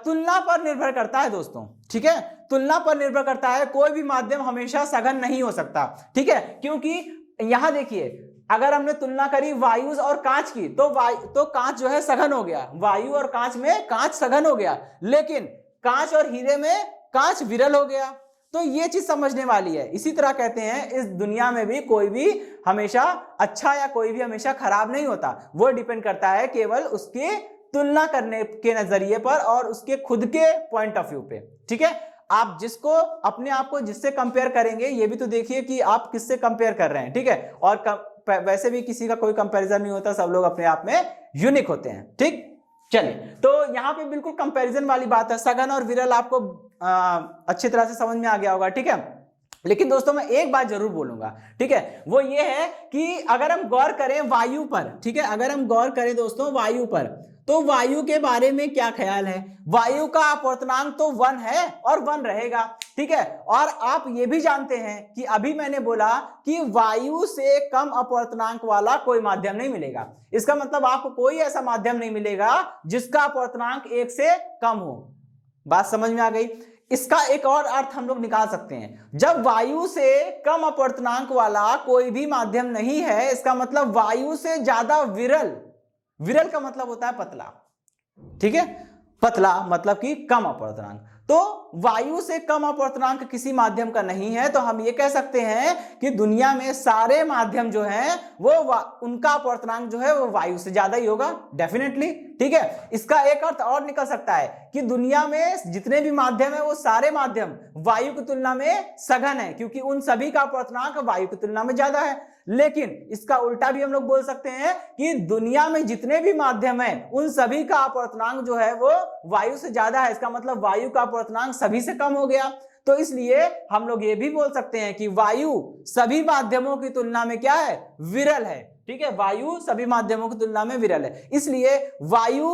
तुलना पर निर्भर करता है दोस्तों। ठीक है, तुलना पर निर्भर करता है, कोई भी माध्यम हमेशा सघन नहीं हो सकता। ठीक है, क्योंकि यहां देखिए अगर हमने तुलना करी वायु और कांच की तो कांच जो है सघन हो गया, वायु और कांच में कांच सघन हो गया, लेकिन कांच और हीरे में कांच विरल हो गया। तो ये चीज समझने वाली है। इसी तरह कहते हैं इस दुनिया में भी कोई भी हमेशा अच्छा या कोई भी हमेशा खराब नहीं होता, वो डिपेंड करता है केवल उसके तुलना करने के नजरिए पर और उसके खुद के पॉइंट ऑफ व्यू पे। ठीक है, आप जिसको अपने आप को जिससे कंपेयर करेंगे ये भी तो देखिए कि आप किससे कंपेयर कर रहे हैं। ठीक है, और वैसे भी किसी का कोई कंपैरिजन नहीं होता, सब लोग अपने आप में यूनिक होते हैं। ठीक, चलिए तो यहाँ पे बिल्कुल कंपैरिजन वाली बात है। सघन और विरल आपको अच्छी तरह से समझ में आ गया होगा। ठीक है, लेकिन दोस्तों मैं एक बात जरूर बोलूंगा, ठीक है, वो ये है कि अगर हम गौर करें वायु पर, ठीक है, अगर हम गौर करें दोस्तों वायु पर, तो वायु के बारे में क्या ख्याल है? वायु का अपवर्तनांक तो 1 है और 1 रहेगा। ठीक है, और आप ये भी जानते हैं कि अभी मैंने बोला कि वायु से कम अपवर्तनांक वाला कोई माध्यम नहीं मिलेगा। इसका मतलब आपको कोई ऐसा माध्यम नहीं मिलेगा जिसका अपवर्तनांक 1 से कम हो। बात समझ में आ गई? इसका एक और अर्थ हम लोग निकाल सकते हैं, जब वायु से कम अपवर्तनांक वाला कोई भी माध्यम नहीं है, इसका मतलब वायु से ज्यादा विरल, विरल का मतलब होता है पतला। ठीक है, पतला मतलब कि कम अपवर्तनांक, तो वायु से कम अपवर्तनांक किसी माध्यम का नहीं है, तो हम ये कह सकते हैं कि दुनिया में सारे माध्यम जो हैं वो उनका अपवर्तनांक जो है वो वायु से ज्यादा ही होगा, डेफिनेटली। ठीक है, इसका एक अर्थ और निकल सकता है कि दुनिया में जितने भी माध्यम है वो सारे माध्यम वायु की तुलना में सघन है, क्योंकि उन सभी का अपवर्तनांक वायु की तुलना में ज्यादा है। लेकिन इसका उल्टा भी हम लोग बोल सकते हैं कि दुनिया में जितने भी माध्यम हैं उन सभी का अपवर्तनांक जो है वो वायु से ज्यादा है, इसका मतलब वायु का अपवर्तनांक सभी से कम हो गया। तो इसलिए हम लोग ये भी बोल सकते हैं कि वायु सभी माध्यमों की तुलना में क्या है? विरल है। ठीक है, वायु सभी माध्यमों की तुलना में विरल है। इसलिए वायु,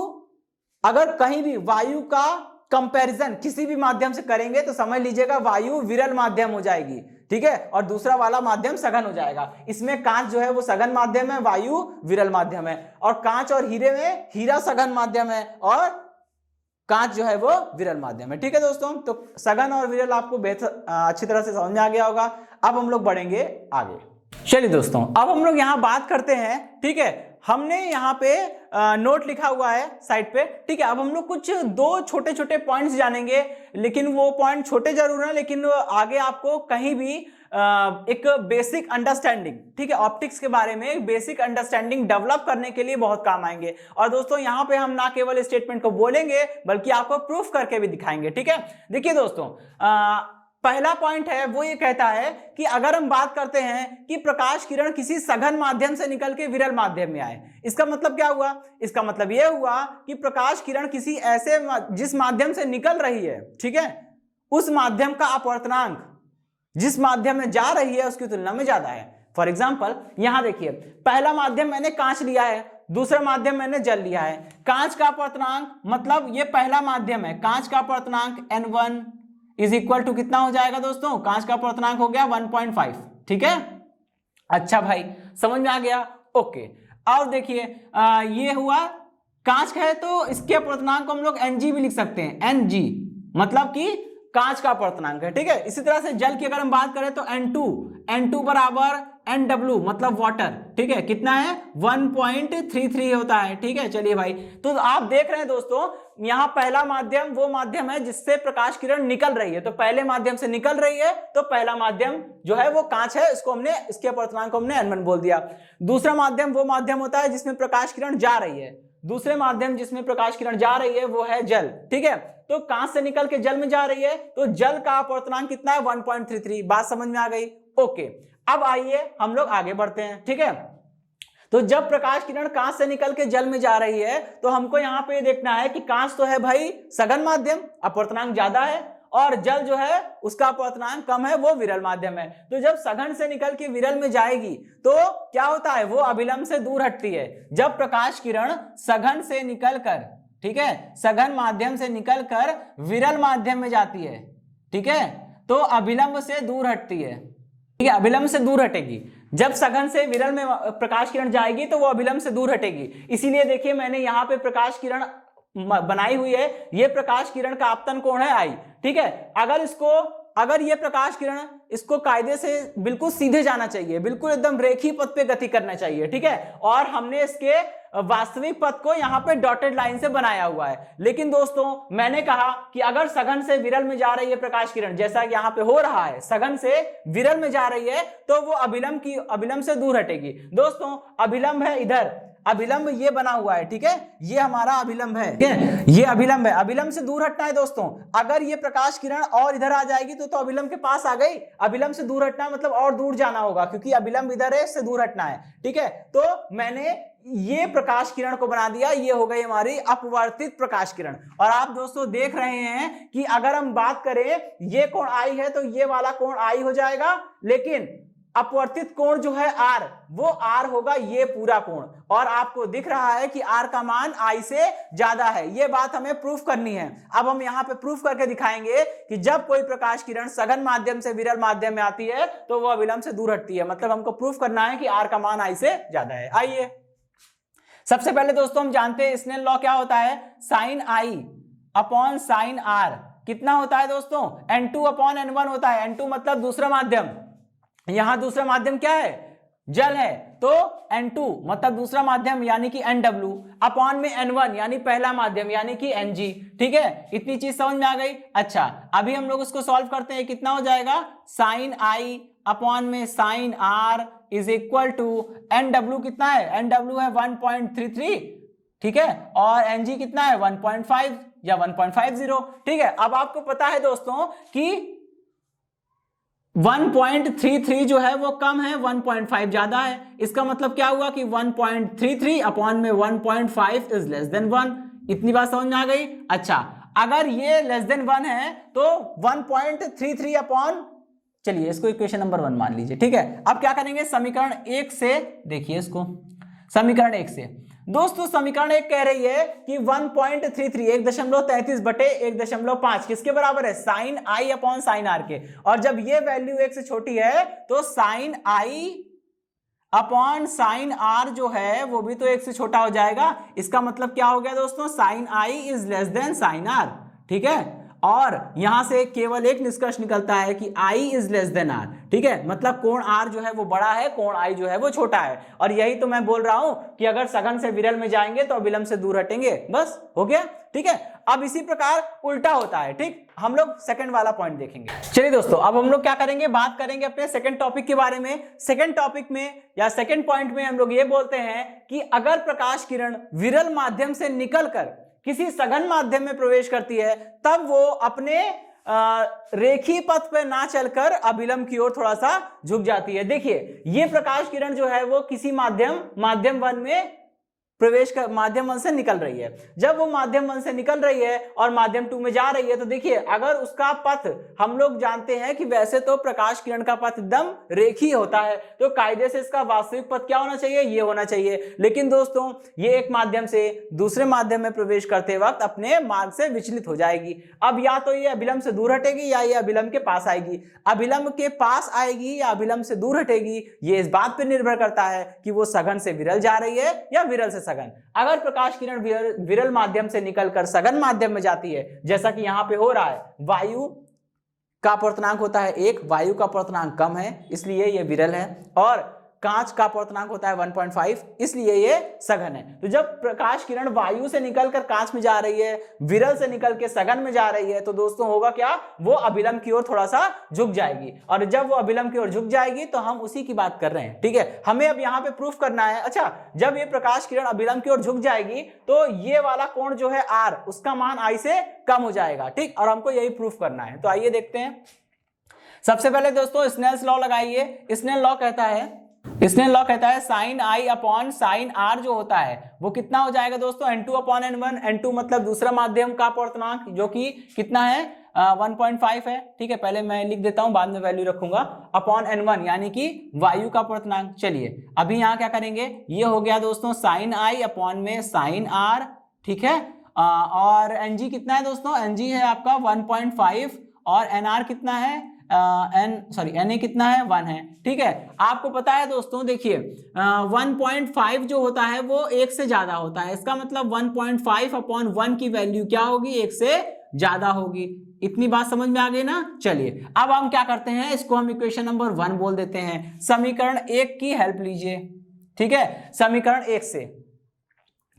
अगर कहीं भी वायु का कंपैरिजन किसी भी माध्यम से करेंगे तो समझ लीजिएगा वायु विरल माध्यम हो जाएगी। ठीक है, और दूसरा वाला माध्यम सघन हो जाएगा। इसमें कांच जो है वो सघन माध्यम है, वायु विरल माध्यम है, और कांच और हीरे में हीरा सघन माध्यम है और कांच जो है वो विरल माध्यम है। ठीक है दोस्तों, तो सघन और विरल आपको बेहतर अच्छी तरह से समझ में आ गया होगा। अब हम लोग बढ़ेंगे आगे। चलिए दोस्तों, अब हम लोग यहाँ बात करते हैं। ठीक है, हमने यहाँ पे नोट लिखा हुआ है साइड पे। ठीक है, अब हम लोग कुछ 2 छोटे छोटे पॉइंट्स जानेंगे, लेकिन वो पॉइंट छोटे जरूर हैं, लेकिन आगे आपको कहीं भी एक बेसिक अंडरस्टैंडिंग, ठीक है, ऑप्टिक्स के बारे में एक बेसिक अंडरस्टैंडिंग डेवलप करने के लिए बहुत काम आएंगे। और दोस्तों यहाँ पे हम ना केवल स्टेटमेंट को बोलेंगे बल्कि आपको प्रूफ करके भी दिखाएंगे। ठीक है, देखिए दोस्तों, पहला पॉइंट है वो ये कहता है कि अगर हम बात करते हैं कि प्रकाश किरण किसी सघन माध्यम से निकल के विरल माध्यम में आए, इसका मतलब क्या हुआ? इसका मतलब यह हुआ कि प्रकाश किरण किसी ऐसे जिस माध्यम से निकल रही है, ठीक है, उस माध्यम का अपवर्तनांक जिस माध्यम में जा रही है उसकी तुलना में ज्यादा है। फॉर एग्जाम्पल यहां देखिए, पहला माध्यम मैंने कांच लिया है, दूसरा माध्यम मैंने जल लिया है। कांच का अपवर्तनांक मतलब ये पहला माध्यम है, कांच का अपवर्तनांक N1 इज इक्वल टू कितना हो जाएगा दोस्तों? कांच का अपवर्तनांक हो गया 1.5। ठीक है, अच्छा भाई समझ में आ गया? ओके, और देखिए ये हुआ कांच का है तो इसके अपवर्तनांक को हम लोग Ng भी लिख सकते हैं, Ng मतलब कि कांच का अपवर्तनांक है। ठीक है, इसी तरह से जल की अगर हम बात करें तो N2 बराबर NW मतलब वाटर। ठीक है, कितना है? 1.33 होता है। ठीक है, चलिए भाई, तो आप देख रहे हैं दोस्तों, यहाँ पहला माध्यम वो माध्यम है जिससे प्रकाश किरण निकल रही है, तो पहले माध्यम से निकल रही है तो पहला माध्यम जो है वो कांच है, इसको हमने, इसके अपवर्तनांक को हमने N1 बोल दिया। दूसरा माध्यम वो माध्यम होता है जिसमें प्रकाश किरण जा रही है, दूसरे माध्यम जिसमें प्रकाश किरण जा रही है वो है जल। ठीक है, तो कांच से निकल के जल में जा रही है तो जल का अपवर्तनांक कितना है? 1.33। बात समझ में आ गई? ओके, अब आइए हम लोग आगे बढ़ते हैं। ठीक है, तो जब प्रकाश किरण कांच से निकल के जल में जा रही है तो हमको यहाँ पे देखना है कि कांच तो है भाई सघन माध्यम, अपवर्तनांक ज्यादा है, और जल जो है उसका अपवर्तनांक कम है, वो विरल माध्यम है। तो जब सघन से निकल के विरल में जाएगी तो क्या होता है? वो अभिलंब से दूर हटती है। जब प्रकाश किरण सघन से निकलकर, ठीक है, सघन माध्यम से निकलकर विरल माध्यम में जाती है, ठीक है, तो अभिलंब से दूर हटती है। ठीक है, अभिलंब से दूर हटेगी। जब सघन से विरल में प्रकाश किरण जाएगी तो वो अभिलंब से दूर हटेगी। इसीलिए देखिए मैंने यहाँ पे प्रकाश किरण बनाई हुई है, ये प्रकाश किरण का आपतन कोण है I। ठीक है, अगर इसको अगर ये प्रकाश किरण, इसको कायदे से बिल्कुल सीधे जाना चाहिए, बिल्कुल एकदम रेखीय पथ पे गति करना चाहिए, ठीक है। और हमने इसके वास्तविक पथ को यहाँ पे डॉटेड लाइन से बनाया हुआ है। लेकिन दोस्तों मैंने कहा कि अगर सघन से विरल में जा रही है प्रकाश किरण, जैसा कि यहाँ पे हो रहा है, सघन से विरल में जा रही है, तो वो अभिलंब से दूर हटेगी। दोस्तों अभिलंब है इधर, अभिलंब ये बना हुआ है, ठीक है, ये हमारा अभिलंब है, ठीक है, ये अभिलंब है, अभिलंब से दूर हटना है दोस्तों। अगर ये प्रकाश किरण और इधर आ जाएगी तो अभिलंब के पास आ गई। अभिलंब से दूर हटना मतलब और दूर जाना होगा, क्योंकि अभिलंब इधर है, इससे दूर हटना है, ठीक है। तो मैंने ये प्रकाश किरण को बना दिया, ये हो गई हमारी अपवर्तित प्रकाश किरण। और आप दोस्तों देख रहे हैं कि अगर हम बात करें ये कोण आई है तो ये वाला कोण आई हो जाएगा, लेकिन अपवर्तित कोण जो है R, वो R होगा ये पूरा कोण। और आपको दिख रहा है कि R का मान I से ज्यादा है। ये बात हमें प्रूफ करनी है। अब हम यहाँ पे प्रूफ करके दिखाएंगे कि जब कोई प्रकाश किरण सघन माध्यम से विरल माध्यम में आती है तो वो अभिलंब से दूर हटती है। मतलब हमको प्रूफ करना है कि R का मान I से ज्यादा है। आइए सबसे पहले दोस्तों हम जानते हैं स्नेल लॉ क्या होता है। Sine I upon sine R कितना होता है दोस्तों, N2 अपॉन N1 होता है। N2 मतलब दूसरा माध्यम, यहां दूसरा माध्यम क्या है, जल है, तो N2 मतलब दूसरा माध्यम यानी कि NW अपॉन में N1 यानी पहला माध्यम यानी कि NG। ठीक है, इतनी चीज समझ में आ गई। अच्छा अभी हम लोग इसको सॉल्व करते हैं, कितना हो जाएगा, साइन I अपॉन में sine R is equal to NW कितना है, NW है 1.33, ठीक है, और NG कितना है 1.5 या 1.50। ठीक है, अब आपको पता है दोस्तों कि 1.33 जो है वो कम है, 1.5 ज्यादा है। इसका मतलब क्या हुआ कि 1.33 अपॉन में 1.5 इज लेस देन 1। इतनी बात समझ में आ गई। अच्छा अगर ये लेस देन 1 है तो 1.33 अपॉन, चलिए इसको इक्वेशन नंबर 1 मान लीजिए। ठीक है, अब क्या करेंगे, समीकरण 1 से देखिए इसको, समीकरण 1 से दोस्तों समीकरण 1 कह रही है कि 1.33 1.33 बटे 1.5 किसके बराबर है, sine I upon sine R के। और जब ये वैल्यू 1 से छोटी है तो sine I upon sine R जो है वो भी तो 1 से छोटा हो जाएगा। इसका मतलब क्या हो गया दोस्तों, sine I is less than sine R। ठीक है, और यहां से केवल एक निष्कर्ष निकलता है कि I is less then R। ठीक है, मतलब कोण R जो है वो बड़ा है, कोण I जो है वो छोटा है। और यही तो मैं बोल रहा हूं कि अगर सघन से विरल में जाएंगे तो अभिलंब से दूर हटेंगे, बस हो गया। ठीक है, अब इसी प्रकार उल्टा होता है। ठीक, हम लोग सेकंड वाला पॉइंट देखेंगे। चलिए दोस्तों अब हम लोग क्या करेंगे, बात करेंगे अपने सेकंड टॉपिक के बारे में। सेकंड टॉपिक में या सेकंड पॉइंट में हम लोग ये बोलते हैं कि अगर प्रकाश किरण विरल माध्यम से निकलकर किसी सघन माध्यम में प्रवेश करती है तब वो अपने रेखीय पथ पर ना चलकर अभिलंब की ओर थोड़ा सा झुक जाती है। देखिए ये प्रकाश किरण जो है वो किसी माध्यम 1 में प्रवेश कर, माध्यम 1 से निकल रही है। जब वो माध्यम 1 से निकल रही है और माध्यम 2 में जा रही है तो देखिए अगर उसका पथ, हम लोग जानते हैं कि वैसे तो प्रकाश किरण का पथ एकदम रेखीय होता है, तो कायदे से इसका वास्तविक पथ क्या होना चाहिए, ये होना चाहिए। लेकिन दोस्तों ये एक माध्यम से दूसरे माध्यम में प्रवेश करते वक्त अपने मार्ग से विचलित हो जाएगी। अब या तो ये अभिलंब से दूर हटेगी या ये अभिलंब के पास आएगी। अभिलंब के पास आएगी या अभिलंब से दूर हटेगी ये इस बात पर निर्भर करता है कि वो सघन से विरल जा रही है या विरल से सघन। अगर प्रकाश किरण विरल माध्यम से निकलकर सघन माध्यम में जाती है, जैसा कि यहां पे हो रहा है, वायु का अपवर्तनांक होता है 1, वायु का अपवर्तनांक कम है इसलिए ये विरल है, और कांच का अपवर्तनांक होता है 1.5 इसलिए ये सघन है। तो जब प्रकाश किरण वायु से निकलकर कांच में जा रही है, विरल से निकल के सघन में जा रही है, तो दोस्तों होगा क्या, वो अभिलंब की ओर थोड़ा सा झुक जाएगी। और जब वो अभिलंब की ओर झुक जाएगी तो हम उसी की बात कर रहे हैं। ठीक है, हमें अब यहाँ पे प्रूफ करना है। अच्छा जब ये प्रकाश किरण अभिलंब की ओर झुक जाएगी तो ये वाला कोण जो है R, उसका मान I से कम हो जाएगा। ठीक, और हमको यही प्रूफ करना है। तो आइए देखते हैं। सबसे पहले दोस्तों स्नेल्स लॉ लगाइए। स्नेल लॉ कहता है sine I upon sine R जो होता है वो कितना हो जाएगा दोस्तों, N2 अपॉन N1। N2 मतलब दूसरा माध्यम का अपवर्तनांक जो कि कितना है 1.5 है। ठीक है, पहले मैं लिख देता हूं बाद में वैल्यू रखूंगा, अपॉन N1 यानी कि वायु का अपवर्तनांक। चलिए अभी यहाँ क्या करेंगे, ये हो गया दोस्तों साइन I अपॉन में साइन R। ठीक है, और NG कितना है दोस्तों, NG है आपका 1.5 और NR कितना है Na कितना है 1 है। ठीक है, आपको पता है दोस्तों देखिए 1.5 जो होता है वो 1 से ज्यादा होता है। इसका मतलब 1.5 अपॉन 1 की वैल्यू क्या होगी, 1 से ज्यादा होगी। इतनी बात समझ में आ गई ना। चलिए अब हम क्या करते हैं, इसको हम इक्वेशन नंबर 1 बोल देते हैं। समीकरण 1 की हेल्प लीजिए, ठीक है। समीकरण 1 से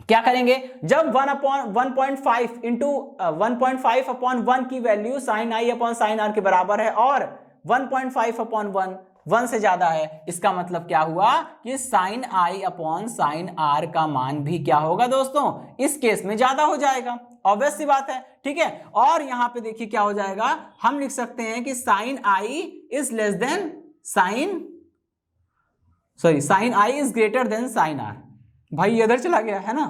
क्या करेंगे, जब 1/1.5 इंटू 1.5/1 की value sin i upon sin r के बराबर है और 1.5/1 1 से ज्यादा है, इसका मतलब क्या हुआ कि sin i upon sin r का मान भी क्या होगा दोस्तों, इस केस में ज्यादा हो जाएगा। ऑब्वियस सी बात है, ठीक है। और यहां पे देखिए क्या हो जाएगा, हम लिख सकते हैं कि sin i is less then sin i is greater than sin r। भाई ये इधर चला गया है ना,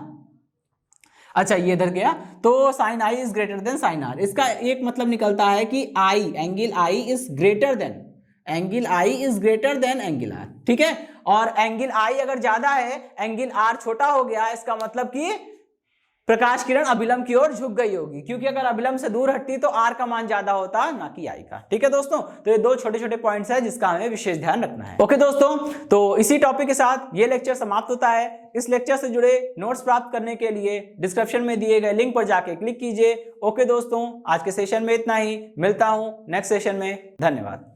अच्छा ये इधर गया, तो sin i is greater than sin r। इसका एक मतलब निकलता है कि angle i is greater than angle r, ठीक है। और एंगल i अगर ज्यादा है, एंगल r छोटा हो गया, इसका मतलब कि प्रकाश किरण अभिलंब की ओर झुक गई होगी, क्योंकि अगर अभिलंब से दूर हटती तो r का मान ज्यादा होता ना कि i का, ठीक है दोस्तों। तो ये दो छोटे छोटे पॉइंट्स है जिसका हमें विशेष ध्यान रखना है। ओके दोस्तों, तो इसी टॉपिक के साथ ये लेक्चर समाप्त होता है। इस लेक्चर से जुड़े नोट्स प्राप्त करने के लिए डिस्क्रिप्शन में दिए गए लिंक पर जाके क्लिक कीजिए। ओके दोस्तों, आज के सेशन में इतना ही, मिलता हूं नेक्स्ट सेशन में, धन्यवाद।